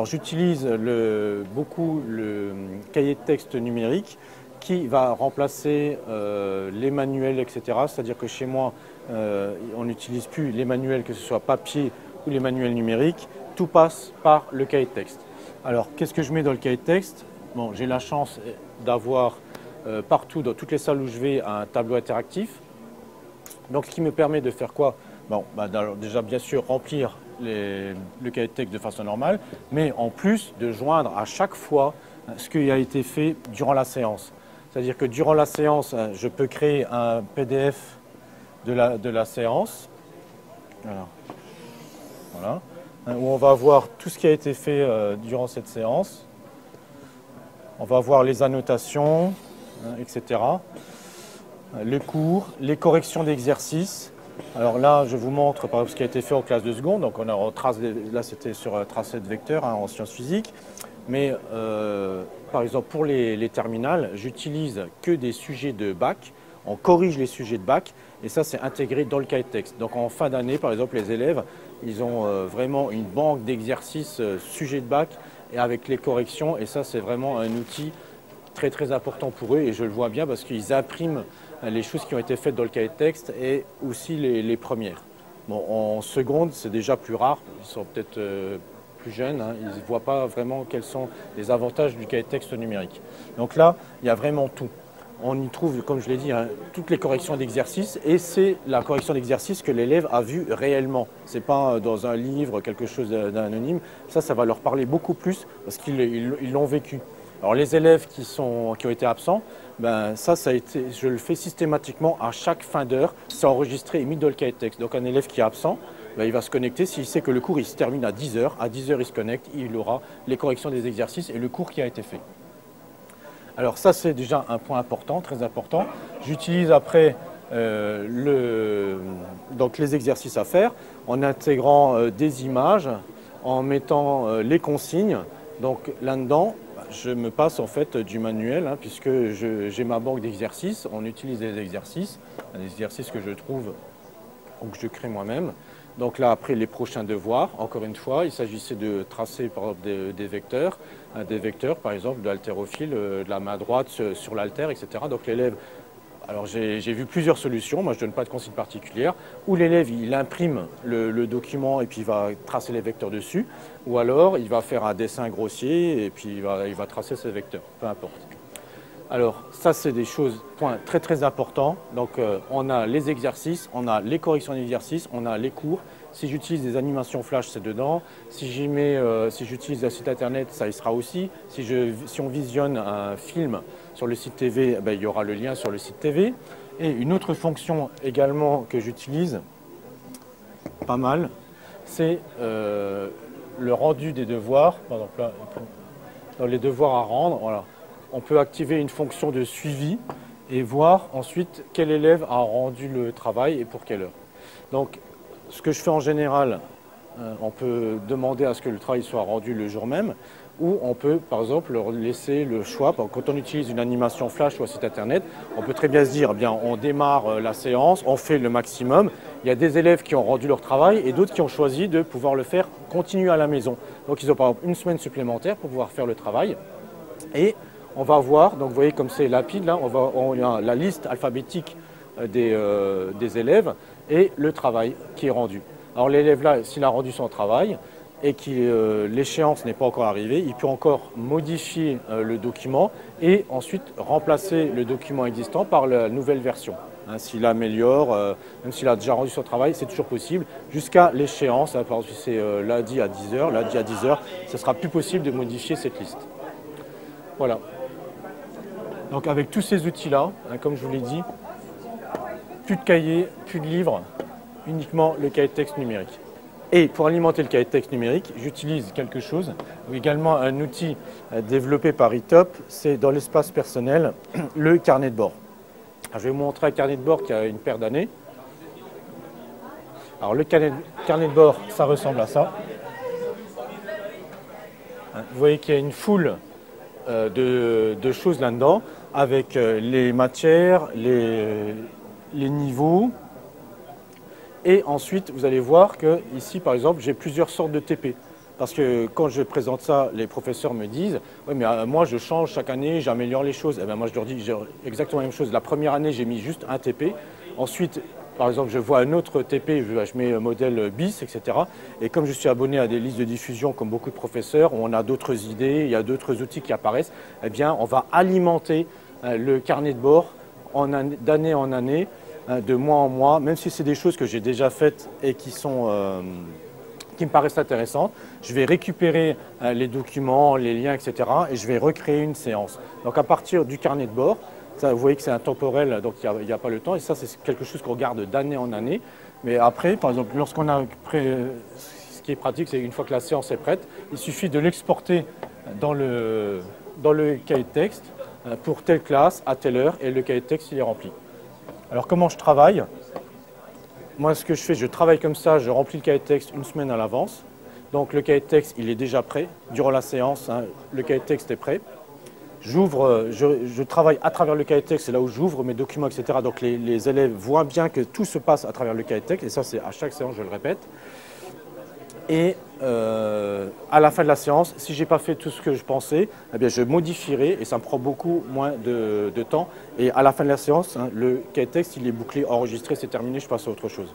Alors j'utilise beaucoup le cahier de texte numérique qui va remplacer les manuels, etc. C'est-à-dire que chez moi, on n'utilise plus les manuels, que ce soit papier ou les manuels numériques. Tout passe par le cahier de texte. Alors qu'est-ce que je mets dans le cahier de texte? Bon, j'ai la chance d'avoir partout, dans toutes les salles où je vais, un tableau interactif. Donc ce qui me permet de faire quoi? Bon, déjà bien sûr remplir le cahier de texte de façon normale, mais en plus de joindre à chaque fois ce qui a été fait durant la séance. C'est-à-dire que durant la séance, je peux créer un PDF de la séance, voilà, où on va voir tout ce qui a été fait durant cette séance. On va voir les annotations, etc. Les cours, les corrections d'exercices. Alors là, je vous montre par exemple ce qui a été fait en classe de seconde. Donc là, c'était sur tracé de vecteurs en sciences physiques. Mais par exemple, pour les terminales, j'utilise que des sujets de bac. On corrige les sujets de bac et ça, c'est intégré dans le cahier de texte. Donc en fin d'année, par exemple, les élèves, ils ont vraiment une banque d'exercices sujets de bac et avec les corrections. Et ça, c'est vraiment un outil très très important pour eux et je le vois bien parce qu'ils impriment les choses qui ont été faites dans le cahier de texte et aussi les premières. Bon, en seconde, c'est déjà plus rare, ils sont peut-être plus jeunes, hein, ils ne voient pas vraiment quels sont les avantages du cahier de texte numérique. Donc là, il y a vraiment tout. On y trouve, comme je l'ai dit, hein, toutes les corrections d'exercices et c'est la correction d'exercice que l'élève a vue réellement. Ce n'est pas dans un livre, quelque chose d'anonyme. Ça va leur parler beaucoup plus parce qu'ils l'ont vécu. Alors les élèves qui ont été absents, je le fais systématiquement à chaque fin d'heure. C'est enregistré et mis dans le cahier de texte. Donc un élève qui est absent, il va se connecter. S'il sait que le cours il se termine à 10 heures, il se connecte, il aura les corrections des exercices et le cours qui a été fait. Alors ça, c'est déjà un point important, très important. J'utilise après donc les exercices à faire en intégrant des images, en mettant les consignes. Donc là-dedans, je me passe en fait du manuel, hein, puisque j'ai ma banque d'exercices. On utilise des exercices que je trouve ou que je crée moi-même. Donc là, après les prochains devoirs, encore une fois, il s'agissait de tracer par exemple des vecteurs, par exemple de l'haltérophile, de la main droite sur l'haltère, etc. Donc l'élève, alors j'ai vu plusieurs solutions, moi je ne donne pas de consigne particulière, où l'élève il imprime le document et puis il va tracer les vecteurs dessus, ou alors il va faire un dessin grossier et puis il va tracer ses vecteurs, peu importe. Alors ça c'est des choses, points très très importants. Donc on a les exercices, on a les corrections d'exercices, on a les cours. Si j'utilise des animations flash, c'est dedans. Si j'utilise un site internet, ça y sera aussi. Si on visionne un film sur le site TV, il y aura le lien sur le site TV. Et une autre fonction également que j'utilise, pas mal, c'est le rendu des devoirs. Par exemple, là, dans les devoirs à rendre, voilà. On peut activer une fonction de suivi et voir ensuite quel élève a rendu le travail et pour quelle heure. Donc, ce que je fais en général, on peut demander à ce que le travail soit rendu le jour même, ou on peut, par exemple, leur laisser le choix. Quand on utilise une animation flash ou un site internet, on peut très bien se dire, on démarre la séance, on fait le maximum. Il y a des élèves qui ont rendu leur travail et d'autres qui ont choisi de pouvoir le faire continuer à la maison. Donc, ils ont par exemple une semaine supplémentaire pour pouvoir faire le travail. Et on va voir, donc vous voyez comme c'est lapide, là, on a la liste alphabétique des élèves et le travail qui est rendu. Alors l'élève là, s'il a rendu son travail et que l'échéance n'est pas encore arrivée, il peut encore modifier le document et ensuite remplacer le document existant par la nouvelle version. Hein, s'il améliore, même s'il a déjà rendu son travail, c'est toujours possible jusqu'à l'échéance. Hein, par exemple, si c'est lundi à 10h, ce sera plus possible de modifier cette liste. Voilà. Donc avec tous ces outils-là, hein, comme je vous l'ai dit, plus de cahiers, plus de livres, uniquement le cahier de texte numérique. Et pour alimenter le cahier de texte numérique, j'utilise quelque chose, également un outil développé par eTop, c'est dans l'espace personnel, le carnet de bord. Alors, je vais vous montrer un carnet de bord qui a une paire d'années. Alors le carnet de bord, ça ressemble à ça. Vous voyez qu'il y a une foule de choses là-dedans, avec les matières, les niveaux. Et ensuite, vous allez voir que ici, par exemple, j'ai plusieurs sortes de TP. Parce que quand je présente ça, les professeurs me disent « Oui, mais moi, je change chaque année, j'améliore les choses. » Eh bien, moi, je leur dis exactement la même chose. La première année, j'ai mis juste un TP. Ensuite, par exemple, je vois un autre TP, je mets modèle bis, etc. Et comme je suis abonné à des listes de diffusion, comme beaucoup de professeurs, où on a d'autres idées, il y a d'autres outils qui apparaissent, eh bien, on va alimenter le carnet de bord d'année en année, de mois en mois, même si c'est des choses que j'ai déjà faites et qui me paraissent intéressantes. Je vais récupérer les documents, les liens, etc. et je vais recréer une séance. Donc à partir du carnet de bord, ça, vous voyez que c'est intemporel, donc il n'y a pas le temps. Et ça, c'est quelque chose qu'on regarde d'année en année. Mais après, par exemple, lorsqu'on a ce qui est pratique, c'est une fois que la séance est prête, il suffit de l'exporter dans le cahier de texte pour telle classe, à telle heure, et le cahier de texte, il est rempli. Alors comment je travaille ? Moi, ce que je fais, je travaille comme ça, je remplis le cahier de texte une semaine à l'avance. Donc le cahier de texte, il est déjà prêt. Durant la séance, le cahier de texte est prêt. Je travaille à travers le cahier de texte, c'est là où j'ouvre mes documents, etc. Donc les élèves voient bien que tout se passe à travers le cahier de texte, et ça c'est à chaque séance, je le répète. Et à la fin de la séance, si je n'ai pas fait tout ce que je pensais, eh bien, je modifierai et ça me prend beaucoup moins de temps. Et à la fin de la séance, le cahier de texte, il est bouclé, enregistré, c'est terminé, je passe à autre chose.